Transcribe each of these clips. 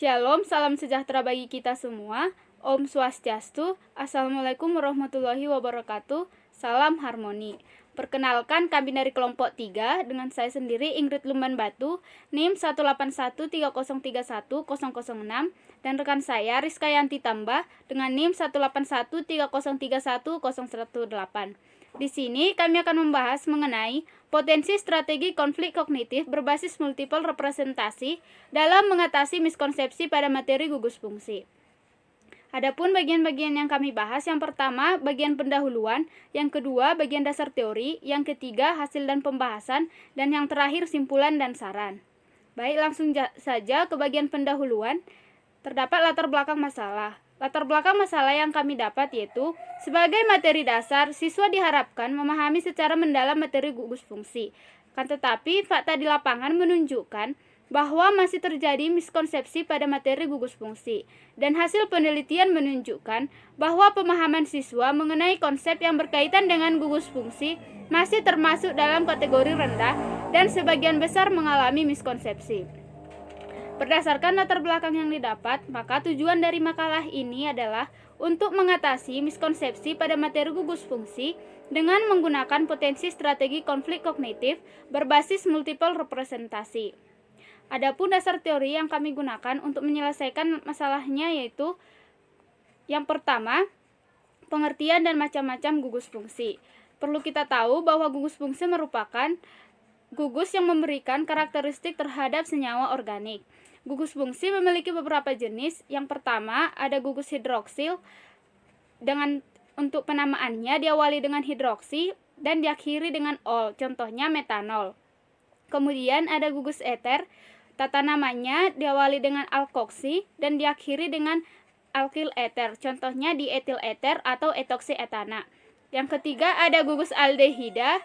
Shalom, salam sejahtera bagi kita semua. Om Swastiastu, Assalamualaikum warahmatullahi wabarakatuh. Salam harmoni. Perkenalkan, kami dari kelompok 3 dengan saya sendiri Ingrid Lumban Batu, NIM 18130310006, dan rekan saya Rizka Yanti Tambah dengan NIM 18130310108. Di sini kami akan membahas mengenai potensi strategi konflik kognitif berbasis multiple representasi dalam mengatasi miskonsepsi pada materi gugus fungsi. Adapun bagian-bagian yang kami bahas, yang pertama bagian pendahuluan, yang kedua bagian dasar teori, yang ketiga hasil dan pembahasan, dan yang terakhir simpulan dan saran. Baik, langsung saja ke bagian pendahuluan. Terdapat latar belakang masalah. Latar belakang masalah yang kami dapat yaitu, sebagai materi dasar, siswa diharapkan memahami secara mendalam materi gugus fungsi. Kan tetapi, fakta di lapangan menunjukkan bahwa masih terjadi miskonsepsi pada materi gugus fungsi. Dan hasil penelitian menunjukkan bahwa pemahaman siswa mengenai konsep yang berkaitan dengan gugus fungsi masih termasuk dalam kategori rendah dan sebagian besar mengalami miskonsepsi. Berdasarkan latar belakang yang didapat, maka tujuan dari makalah ini adalah untuk mengatasi miskonsepsi pada materi gugus fungsi dengan menggunakan potensi strategi konflik kognitif berbasis multiple representasi. Adapun dasar teori yang kami gunakan untuk menyelesaikan masalahnya yaitu, yang pertama, pengertian dan macam-macam gugus fungsi. Perlu kita tahu bahwa gugus fungsi merupakan gugus yang memberikan karakteristik terhadap senyawa organik. Gugus fungsi memiliki beberapa jenis. Yang pertama, ada gugus hidroksil. Untuk penamaannya diawali dengan hidroksi dan diakhiri dengan ol, contohnya metanol. Kemudian ada gugus eter. Tata namanya diawali dengan alkoksi dan diakhiri dengan alkil eter, contohnya dietil eter atau etoksi etana. Yang ketiga ada gugus aldehida.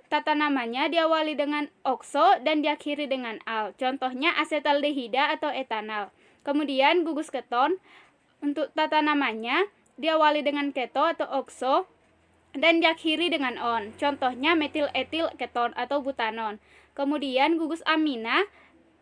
Tata namanya diawali dengan okso dan diakhiri dengan al, contohnya asetaldehida atau etanal. Kemudian gugus keton, untuk tata namanya diawali dengan keto atau okso dan diakhiri dengan on, contohnya metil etil keton atau butanon. Kemudian gugus amina,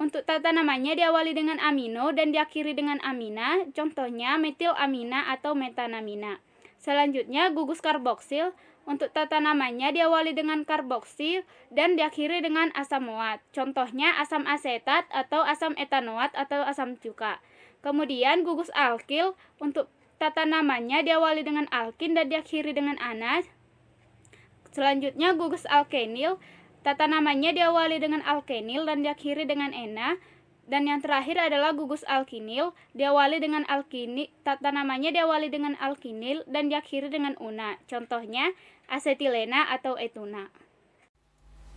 untuk tata namanya diawali dengan amino dan diakhiri dengan amina, contohnya metil amina atau metanamina. Selanjutnya gugus karboksil, untuk tata namanya diawali dengan karboksil dan diakhiri dengan asam moat, contohnya asam asetat atau asam etanoat atau asam cuka. Kemudian gugus alkil, untuk tata namanya diawali dengan alkin dan diakhiri dengan ana. Selanjutnya gugus alkenil, tata namanya diawali dengan alkenil dan diakhiri dengan ena. Dan yang terakhir adalah gugus alkinil, diawali dengan alkinil, tata namanya diawali dengan alkinil dan diakhiri dengan una, contohnya asetilena atau etuna.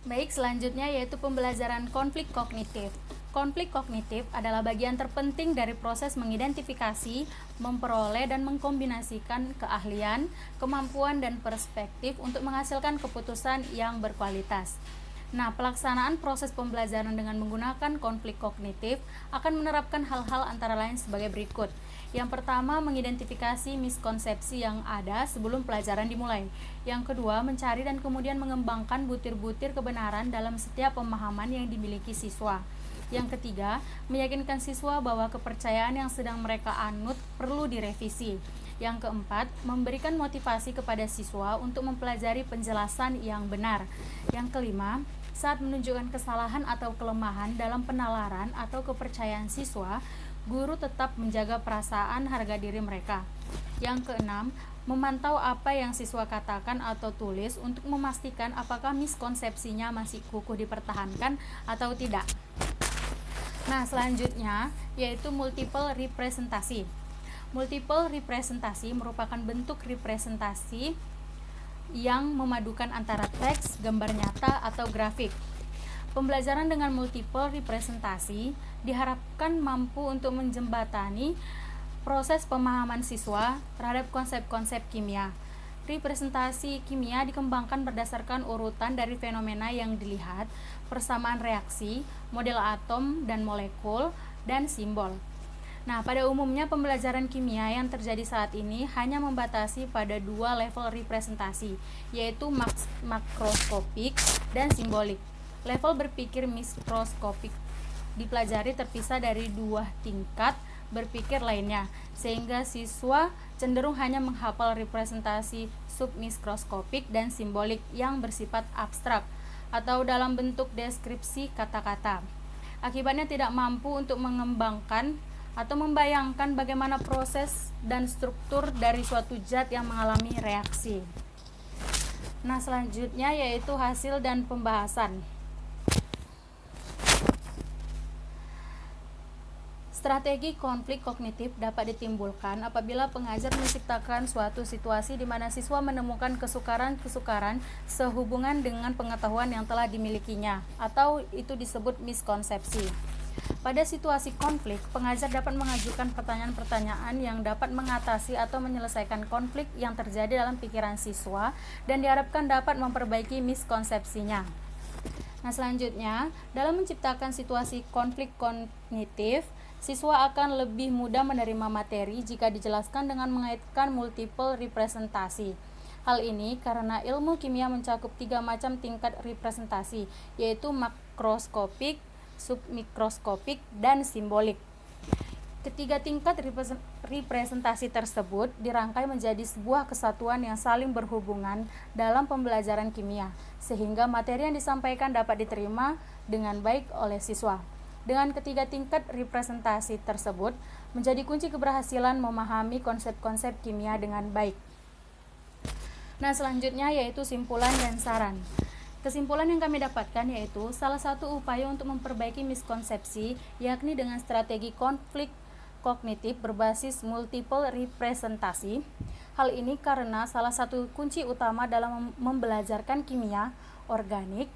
Baik, selanjutnya yaitu pembelajaran konflik kognitif. Konflik kognitif adalah bagian terpenting dari proses mengidentifikasi, memperoleh dan mengkombinasikan keahlian, kemampuan dan perspektif untuk menghasilkan keputusan yang berkualitas. Nah, pelaksanaan proses pembelajaran dengan menggunakan konflik kognitif akan menerapkan hal-hal antara lain sebagai berikut. Yang pertama, mengidentifikasi miskonsepsi yang ada sebelum pelajaran dimulai. Yang kedua, mencari dan kemudian mengembangkan butir-butir kebenaran dalam setiap pemahaman yang dimiliki siswa. Yang ketiga, meyakinkan siswa bahwa kepercayaan yang sedang mereka anut perlu direvisi. Yang keempat, memberikan motivasi kepada siswa untuk mempelajari penjelasan yang benar. Yang kelima, saat menunjukkan kesalahan atau kelemahan dalam penalaran atau kepercayaan siswa, guru tetap menjaga perasaan harga diri mereka. Yang keenam, memantau apa yang siswa katakan atau tulis untuk memastikan apakah miskonsepsinya masih kukuh dipertahankan atau tidak. Nah, selanjutnya yaitu multiple representasi. Multiple representasi merupakan bentuk representasi yang memadukan antara teks, gambar nyata, atau grafik. Pembelajaran dengan multiple representasi diharapkan mampu untuk menjembatani proses pemahaman siswa terhadap konsep-konsep kimia. Representasi kimia dikembangkan berdasarkan urutan dari fenomena yang dilihat, persamaan reaksi, model atom dan molekul, dan simbol. Nah, pada umumnya pembelajaran kimia yang terjadi saat ini hanya membatasi pada dua level representasi, yaitu makroskopik dan simbolik. Level berpikir mikroskopik dipelajari terpisah dari 2 tingkat berpikir lainnya, sehingga siswa cenderung hanya menghafal representasi submikroskopik dan simbolik yang bersifat abstrak atau dalam bentuk deskripsi kata-kata. Akibatnya tidak mampu untuk mengembangkan atau membayangkan bagaimana proses dan struktur dari suatu zat yang mengalami reaksi. Nah, selanjutnya yaitu hasil dan pembahasan. Strategi konflik kognitif dapat ditimbulkan apabila pengajar menciptakan suatu situasi di mana siswa menemukan kesukaran-kesukaran sehubungan dengan pengetahuan yang telah dimilikinya, atau itu disebut miskonsepsi. Pada situasi konflik, pengajar dapat mengajukan pertanyaan-pertanyaan yang dapat mengatasi atau menyelesaikan konflik yang terjadi dalam pikiran siswa dan diharapkan dapat memperbaiki miskonsepsinya. Nah, selanjutnya, dalam menciptakan situasi konflik kognitif, siswa akan lebih mudah menerima materi jika dijelaskan dengan mengaitkan multiple representasi. Hal ini karena ilmu kimia mencakup 3 macam tingkat representasi, yaitu makroskopik, submikroskopik, dan simbolik. Ketiga tingkat representasi tersebut dirangkai menjadi sebuah kesatuan yang saling berhubungan dalam pembelajaran kimia, sehingga materi yang disampaikan dapat diterima dengan baik oleh siswa. Dengan ketiga tingkat representasi tersebut menjadi kunci keberhasilan memahami konsep-konsep kimia dengan baik. Nah, selanjutnya yaitu simpulan dan saran. Kesimpulan yang kami dapatkan yaitu salah satu upaya untuk memperbaiki miskonsepsi yakni dengan strategi konflik kognitif berbasis multiple representasi. Hal ini karena salah satu kunci utama dalam membelajarkan kimia organik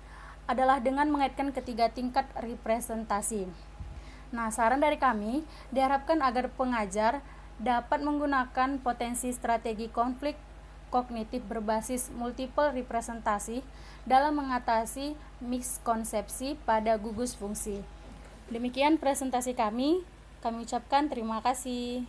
adalah dengan mengaitkan ketiga tingkat representasi. Nah, saran dari kami diharapkan agar pengajar dapat menggunakan potensi strategi konflik kognitif berbasis multiple representasi dalam mengatasi miskonsepsi pada gugus fungsi. Demikian presentasi kami ucapkan terima kasih.